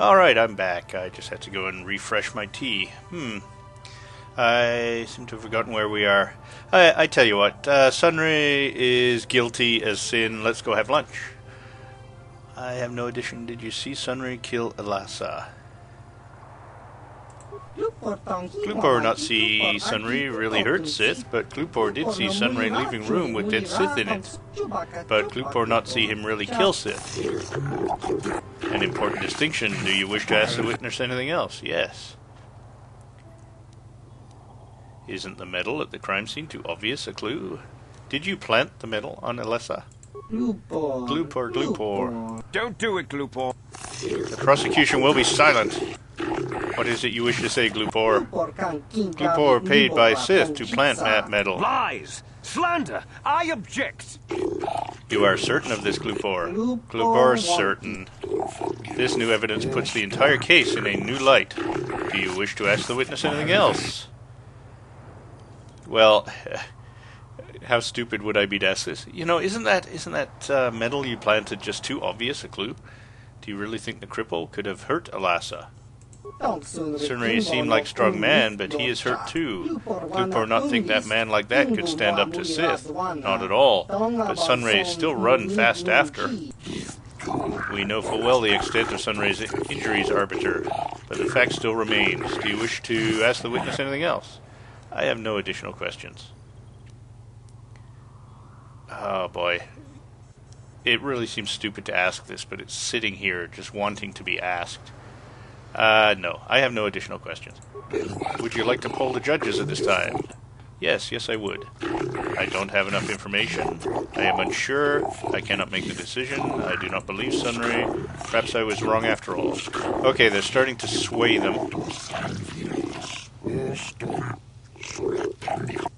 Alright, I'm back. I just had to go and refresh my tea. I seem to have forgotten where we are. I tell you what, Sunray is guilty as sin. Let's go have lunch. I have no addition. Did you see Sunray kill Elasa? Klupor not see Sunray really hurt Sith, but Klupor did see Sunray leaving room with dead Sith in it. But Klupor not see him really kill Sith. An important distinction. Do you wish to ask the witness anything else? Yes. Isn't the medal at the crime scene too obvious a clue? Did you plant the medal on Elasa? Glupor. Don't do it, Glupor. The prosecution will be silent. What is it you wish to say, Glupor? Glupor paid by Sith to plant that medal. Lies! Slander! I object! You are certain of this, Glupor? Glupor certain. This new evidence puts the entire case in a new light. Do you wish to ask the witness anything else? Well, how stupid would I be to ask this? You know, isn't that medal you planted just too obvious a clue? Do you really think the cripple could have hurt Elasa? Sunray seemed like a strong man, but he is hurt too. Glupor not think that man like that could stand up to Sith. Not at all. But Sunray still run fast after. We know full well the extent of Sunray's injuries, Arbiter, but the fact still remains. Do you wish to ask the witness anything else? I have no additional questions. Oh boy. It really seems stupid to ask this, but it's sitting here just wanting to be asked. No, I have no additional questions. Would you like to poll the judges at this time? Yes, I would. I don't have enough information. I am unsure. I cannot make the decision. I do not believe Sunray. Perhaps I was wrong after all. Okay, they're starting to sway them.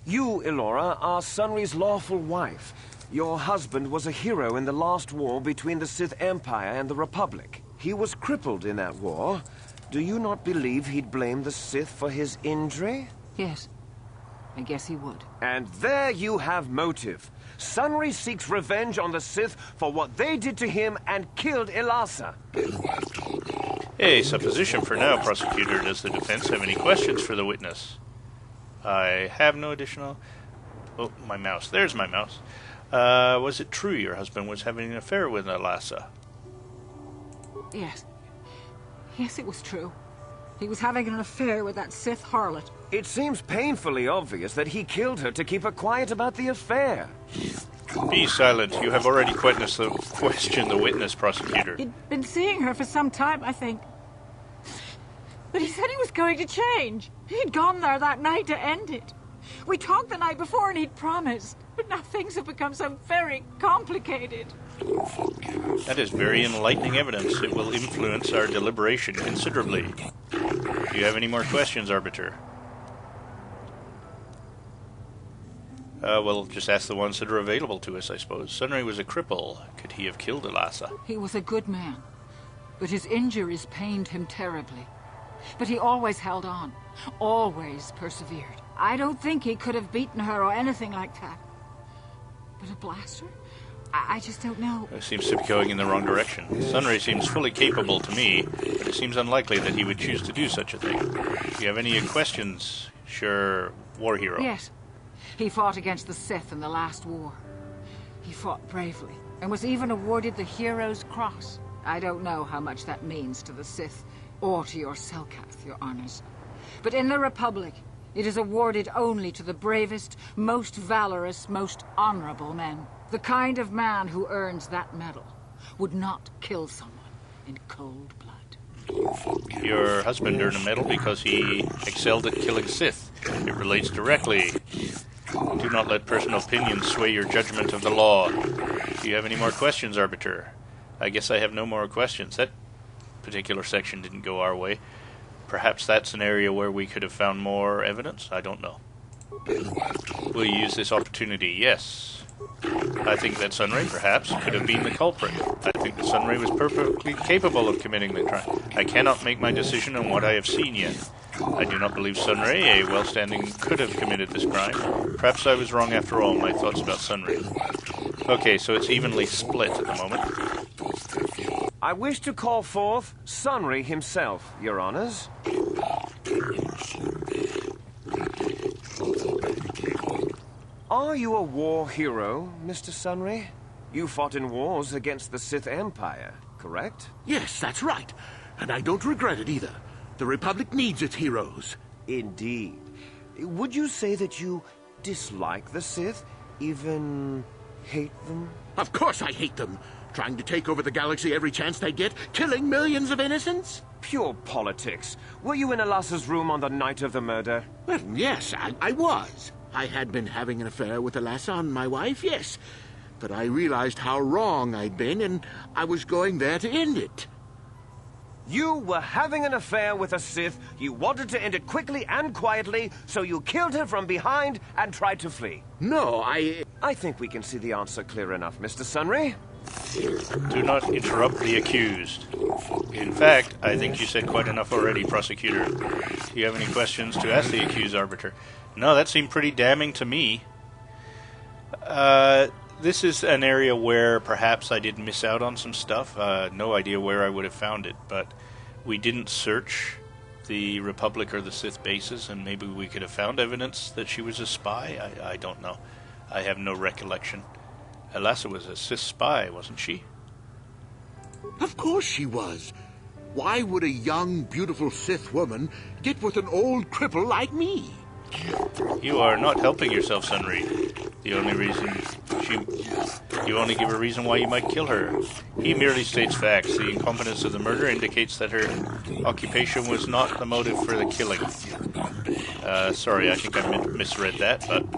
You, Elora, are Sunray's lawful wife. Your husband was a hero in the last war between the Sith Empire and the Republic. He was crippled in that war. Do you not believe he'd blame the Sith for his injury? Yes. I guess he would. And there you have motive. Sunray seeks revenge on the Sith for what they did to him and killed Elasa. A supposition for now, prosecutor. Does the defense have any questions for the witness? I have no additional... Oh, my mouse. There's my mouse. Was it true your husband was having an affair with Elasa? Yes. Yes, it was true. He was having an affair with that Sith harlot. It seems painfully obvious that he killed her to keep her quiet about the affair. Be silent. You have already questioned the witness, prosecutor. He'd been seeing her for some time, I think. But he said he was going to change. He'd gone there that night to end it. We talked the night before and he'd promised. But now things have become so very complicated. That is very enlightening evidence. It will influence our deliberation considerably. Do you have any more questions, Arbiter? Well, just ask the ones that are available to us, I suppose. Sunray was a cripple. Could he have killed Elasa? He was a good man, but his injuries pained him terribly. But he always held on, always persevered. I don't think he could have beaten her or anything like that. But a blaster? I just don't know. It seems to be going in the wrong direction. Sunray seems fully capable to me, but it seems unlikely that he would choose to do such a thing. Do you have any questions? Sure, war hero. Yes. He fought against the Sith in the last war. He fought bravely, and was even awarded the Hero's Cross. I don't know how much that means to the Sith, or to your Selkath, your honors. But in the Republic, it is awarded only to the bravest, most valorous, most honorable men. The kind of man who earns that medal would not kill someone in cold blood. Your husband earned a medal because he excelled at killing Sith. It relates directly. Do not let personal opinions sway your judgment of the law. Do you have any more questions, Arbiter? I guess I have no more questions. That particular section didn't go our way. Perhaps that's an area where we could have found more evidence? I don't know. Will you use this opportunity? Yes. I think that Sunray, perhaps, could have been the culprit. I think that Sunray was perfectly capable of committing the crime. I cannot make my decision on what I have seen yet. I do not believe Sunray, a well-standing, could have committed this crime. Perhaps I was wrong after all, my thoughts about Sunray. Okay, so it's evenly split at the moment. I wish to call forth Sunry himself, Your Honors. Are you a war hero, Mr. Sunry? You fought in wars against the Sith Empire, correct? Yes, that's right. And I don't regret it either. The Republic needs its heroes. Indeed. Would you say that you dislike the Sith? Even hate them? Of course I hate them. Trying to take over the galaxy every chance they get, killing millions of innocents? Pure politics. Were you in Elassa's room on the night of the murder? Well, yes, I was. I had been having an affair with Elassa, my wife, yes. But I realized how wrong I'd been, and I was going there to end it. You were having an affair with a Sith. You wanted to end it quickly and quietly, so you killed her from behind and tried to flee. No, I think we can see the answer clear enough, Mr. Sunry. Do not interrupt the accused. In fact, I think you said quite enough already, prosecutor. Do you have any questions to ask the accused arbiter? No, that seemed pretty damning to me. This is an area where perhaps I did miss out on some stuff. No idea where I would have found it, but we didn't search the Republic or the Sith bases, and maybe we could have found evidence that she was a spy. I don't know. I have no recollection. Elassa was a Sith spy, wasn't she? Of course she was. Why would a young, beautiful Sith woman get with an old cripple like me? You are not helping yourself, Sunry. The only reason you only give a reason why you might kill her. He merely states facts. The incompetence of the murder indicates that her occupation was not the motive for the killing. Sorry, I think I misread that, but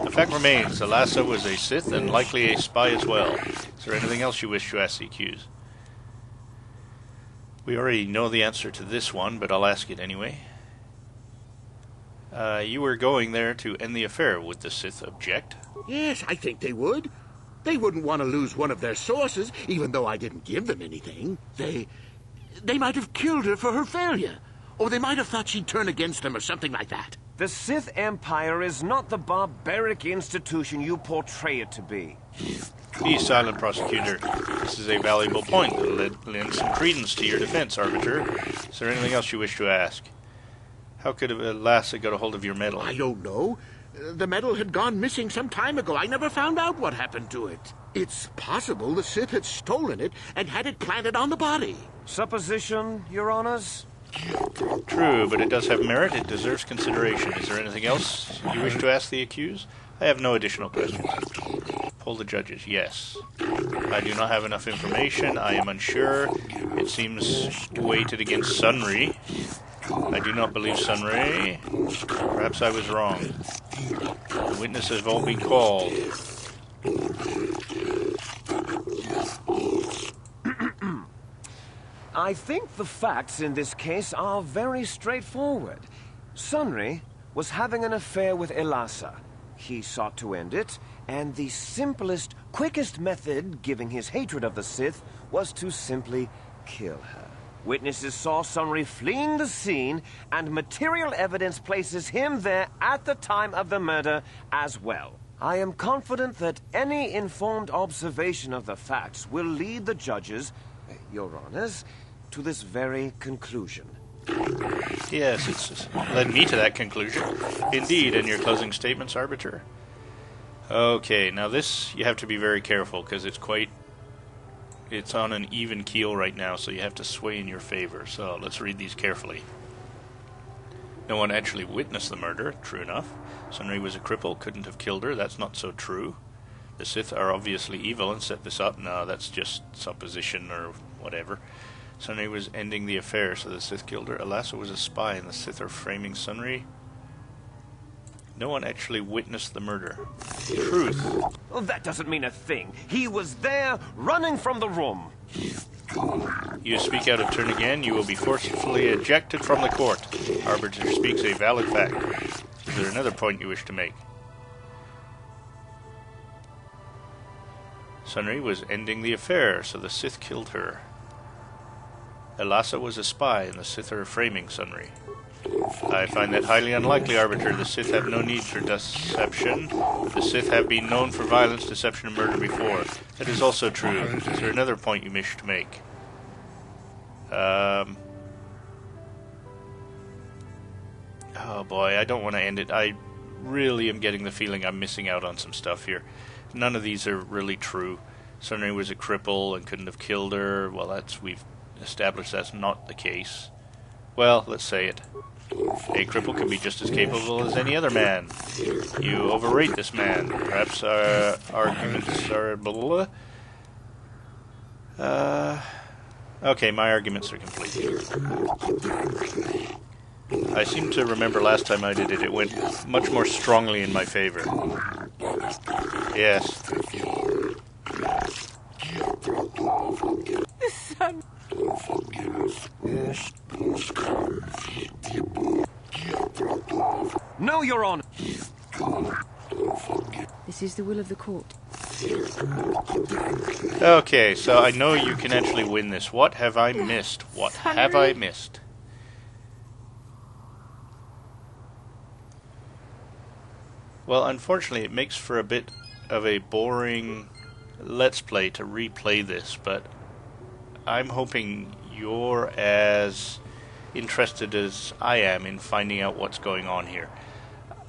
the fact remains, Elassa was a Sith and likely a spy as well. Is there anything else you wish to ask the accused? We already know the answer to this one, but I'll ask it anyway. You were going there to end the affair. Would the Sith object? Yes, I think they would. They wouldn't want to lose one of their sources, even though I didn't give them anything. They might have killed her for her failure. Or they might have thought she'd turn against them or something like that. The Sith Empire is not the barbaric institution you portray it to be. Be silent, prosecutor. This is a valuable point that lends some credence to your defense, arbiter. Is there anything else you wish to ask? How could Elassa get a hold of your medal? I don't know. The medal had gone missing some time ago. I never found out what happened to it. It's possible the Sith had stolen it and had it planted on the body. Supposition, Your Honors? True, but it does have merit. It deserves consideration. Is there anything else you wish to ask the accused? I have no additional questions. Poll the judges. Yes. I do not have enough information. I am unsure. It seems weighted against Sunry. I do not believe Sunry. Perhaps I was wrong. The witnesses have all been called. I think the facts in this case are very straightforward. Sunry was having an affair with Elassa. He sought to end it, and the simplest, quickest method, given his hatred of the Sith, was to simply kill her. Witnesses saw Sunry fleeing the scene, and material evidence places him there at the time of the murder as well. I am confident that any informed observation of the facts will lead the judges, Your Honors, to this very conclusion. Yes, it's led me to that conclusion. Indeed, in your closing statements, arbiter. Okay, now this, you have to be very careful, because it's on an even keel right now, so you have to sway in your favor. So let's read these carefully. No one actually witnessed the murder, true enough. Sunry was a cripple, couldn't have killed her, that's not so true. The Sith are obviously evil and set this up. No, that's just supposition or whatever. Sunry was ending the affair, so the Sith killed her. Elassa was a spy, and the Sith are framing Sunry. No one actually witnessed the murder. Truth. Well, that doesn't mean a thing. He was there, running from the room. You speak out of turn again, you will be forcefully ejected from the court. Arbiter speaks a valid fact. Is there another point you wish to make? Sunry was ending the affair, so the Sith killed her. Elassa was a spy, and the Sith are framing Sunry. I find that highly unlikely, Arbiter. The Sith have no need for deception. The Sith have been known for violence, deception, and murder before. That is also true. Is there another point you wish to make? Oh boy, I don't want to end it. I really am getting the feeling I'm missing out on some stuff here. None of these are really true. Sunray was a cripple and couldn't have killed her. Well, we've established that's not the case. Well, let's say it. A cripple can be just as capable as any other man. You overrate this man. Perhaps our arguments are blah. Okay, my arguments are complete. I seem to remember last time I did it, it went much more strongly in my favor. Yes. No, Your Honor. This is the will of the court. Okay, so I know you can actually win this. What have I missed? What have I missed? Well, unfortunately, it makes for a bit of a boring Let's Play to replay this, but I'm hoping you're as interested as I am in finding out what's going on here.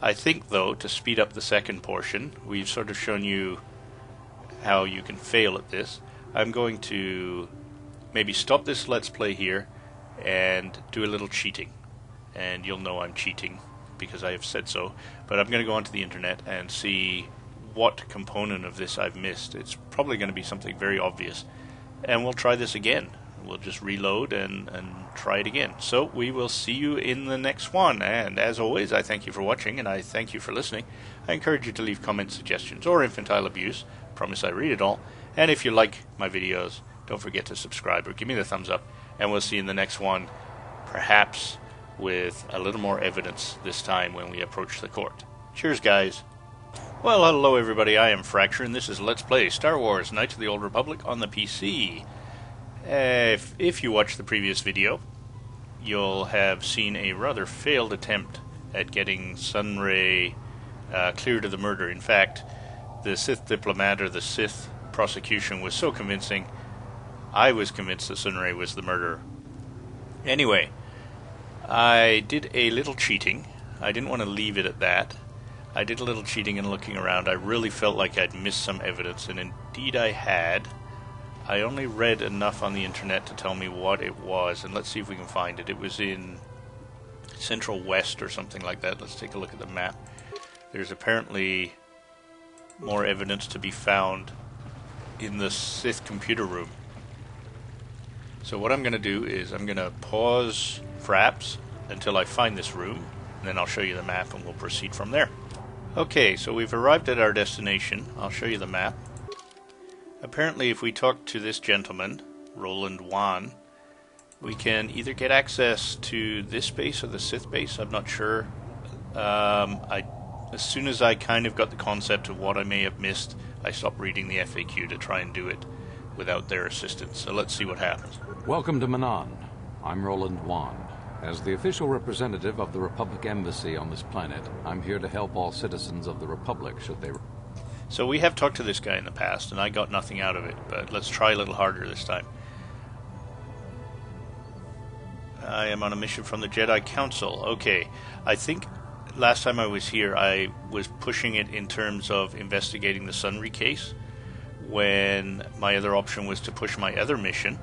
I think, though, to speed up the second portion, we've sort of shown you how you can fail at this. I'm going to maybe stop this Let's Play here and do a little cheating. And you'll know I'm cheating because I have said so. But I'm going to go onto the internet and see what component of this I've missed. It's probably going to be something very obvious. And we'll try this again. We'll just reload and try it again. So we will see you in the next one. And as always, I thank you for watching and I thank you for listening. I encourage you to leave comments, suggestions, or infantile abuse. I promise I read it all. And if you like my videos, don't forget to subscribe or give me the thumbs up. And we'll see you in the next one, perhaps with a little more evidence this time when we approach the court. Cheers, guys. Well, hello everybody, I am Fracture, and this is Let's Play Star Wars Knights of the Old Republic on the PC. If you watched the previous video, you'll have seen a rather failed attempt at getting Sunray cleared of the murder. In fact, the Sith diplomat or the Sith prosecution was so convincing, I was convinced that Sunray was the murderer. Anyway, I did a little cheating. I didn't want to leave it at that. I did a little cheating and looking around. I really felt like I'd missed some evidence, and indeed I had. I only read enough on the internet to tell me what it was, and let's see if we can find it. It was in Central West or something like that. Let's take a look at the map. There's apparently more evidence to be found in the Sith computer room. So what I'm going to do is I'm going to pause Fraps until I find this room, and then I'll show you the map and we'll proceed from there. Okay, so we've arrived at our destination. I'll show you the map. Apparently, if we talk to this gentleman, Roland Wan, we can either get access to this base or the Sith base. I'm not sure. As soon as I kind of got the concept of what I may have missed, I stopped reading the FAQ to try and do it without their assistance. So let's see what happens. Welcome to Manan. I'm Roland Wan. As the official representative of the Republic Embassy on this planet, I'm here to help all citizens of the Republic should they... So we have talked to this guy in the past, and I got nothing out of it, but let's try a little harder this time. I am on a mission from the Jedi Council. Okay, I think last time I was here, I was pushing it in terms of investigating the Sunray case, when my other option was to push my other mission,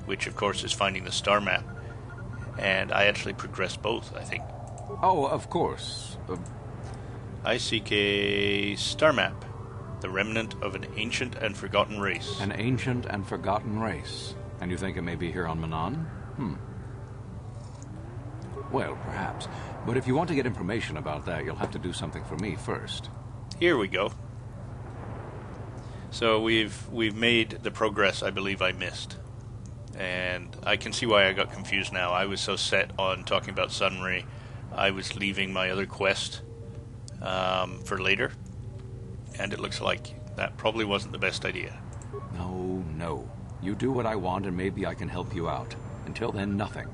which of course is finding the star map. And I actually progressed both, I think. Oh, of course. I seek a star map, the remnant of an ancient and forgotten race. An ancient and forgotten race. And you think it may be here on Manan? Well, perhaps. But if you want to get information about that, you'll have to do something for me first. Here we go. So we've made the progress I believe I missed. And I can see why I got confused now. I was so set on talking about Sunray, I was leaving my other quest for later. And it looks like that probably wasn't the best idea. No. You do what I want and maybe I can help you out. Until then, nothing.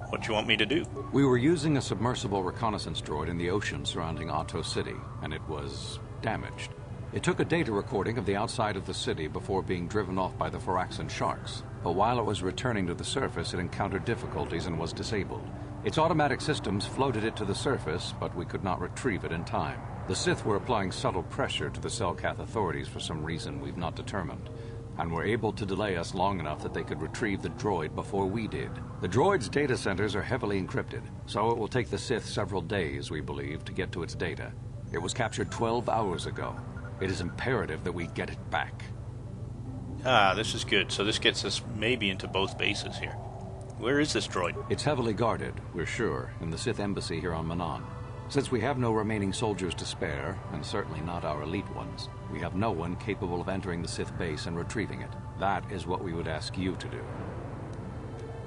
What do you want me to do? We were using a submersible reconnaissance droid in the ocean surrounding Otto City, and it was damaged. It took a data recording of the outside of the city before being driven off by the Faraxan sharks. but while it was returning to the surface, it encountered difficulties and was disabled. Its automatic systems floated it to the surface, but we could not retrieve it in time. The Sith were applying subtle pressure to the Selkath authorities for some reason we've not determined, and were able to delay us long enough that they could retrieve the droid before we did. The droid's data centers are heavily encrypted, so it will take the Sith several days, we believe, to get to its data. It was captured 12 hours ago. It is imperative that we get it back. Ah, this is good. So this gets us maybe into both bases here. Where is this droid? It's heavily guarded, we're sure, in the Sith embassy here on Manon. Since we have no remaining soldiers to spare, and certainly not our elite ones, we have no one capable of entering the Sith base and retrieving it. That is what we would ask you to do.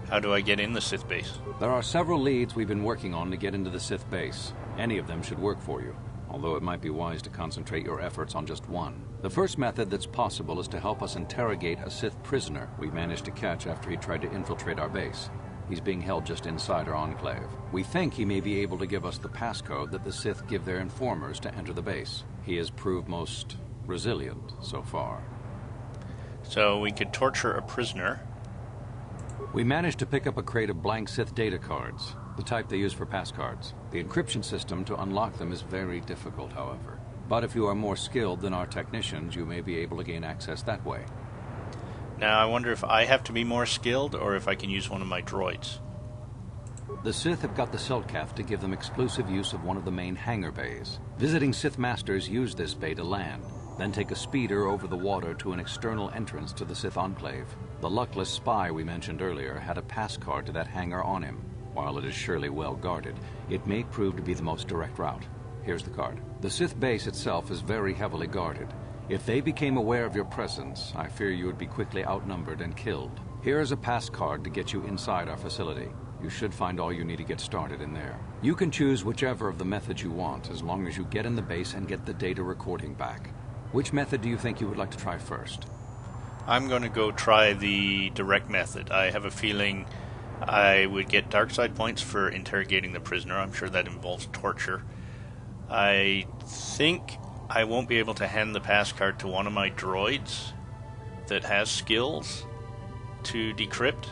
How do I get in the Sith base? There are several leads we've been working on to get into the Sith base. Any of them should work for you, although it might be wise to concentrate your efforts on just one. The first method that's possible is to help us interrogate a Sith prisoner we managed to catch after he tried to infiltrate our base. He's being held just inside our enclave. We think he may be able to give us the passcode that the Sith give their informers to enter the base. He has proved most resilient so far. So we could torture a prisoner. We managed to pick up a crate of blank Sith data cards, the type they use for passcards. The encryption system to unlock them is very difficult, however. But if you are more skilled than our technicians, you may be able to gain access that way. Now, I wonder if I have to be more skilled or if I can use one of my droids. The Sith have got the Selkath to give them exclusive use of one of the main hangar bays. Visiting Sith Masters use this bay to land, then take a speeder over the water to an external entrance to the Sith Enclave. The luckless spy we mentioned earlier had a pass card to that hangar on him. While it is surely well guarded, it may prove to be the most direct route. Here's the card. The Sith base itself is very heavily guarded. If they became aware of your presence, I fear you would be quickly outnumbered and killed. Here is a pass card to get you inside our facility. You should find all you need to get started in there. You can choose whichever of the methods you want, as long as you get in the base and get the data recording back. Which method do you think you would like to try first? I'm going to go try the direct method. I have a feeling I would get dark side points for interrogating the prisoner. I'm sure that involves torture. I think I won't be able to hand the pass card to one of my droids that has skills to decrypt.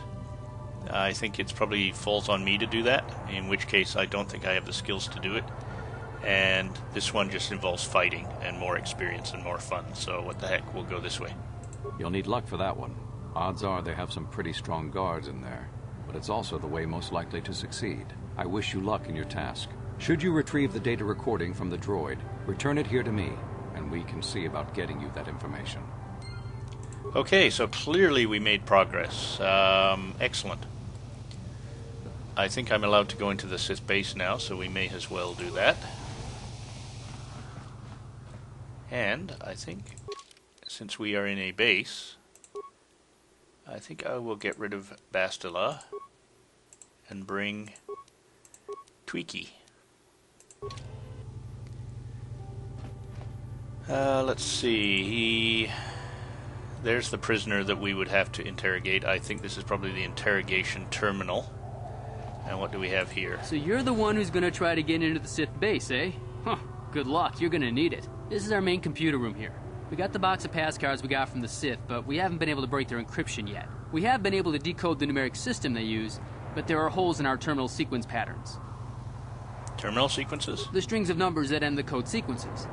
I think it's probably falls on me to do that, in which case I don't think I have the skills to do it. And this one just involves fighting and more experience and more fun, so what the heck, we'll go this way. You'll need luck for that one. Odds are they have some pretty strong guards in there, but it's also the way most likely to succeed. I wish you luck in your task. Should you retrieve the data recording from the droid, return it here to me, and we can see about getting you that information. Okay, so clearly we made progress. Excellent. I think I'm allowed to go into the Sith base now, so we may as well do that. And I think, since we are in a base, I think I will get rid of Bastila and bring Tweaky. Let's see. There's the prisoner that we would have to interrogate. I think this is probably the interrogation terminal. And what do we have here? So you're the one who's gonna try to get into the Sith base, eh? Huh, good luck, you're gonna need it. This is our main computer room here. We got the box of pass cards we got from the Sith, but we haven't been able to break their encryption yet. We have been able to decode the numeric system they use, but there are holes in our terminal sequence patterns. Terminal sequences? The strings of numbers that end the code sequences.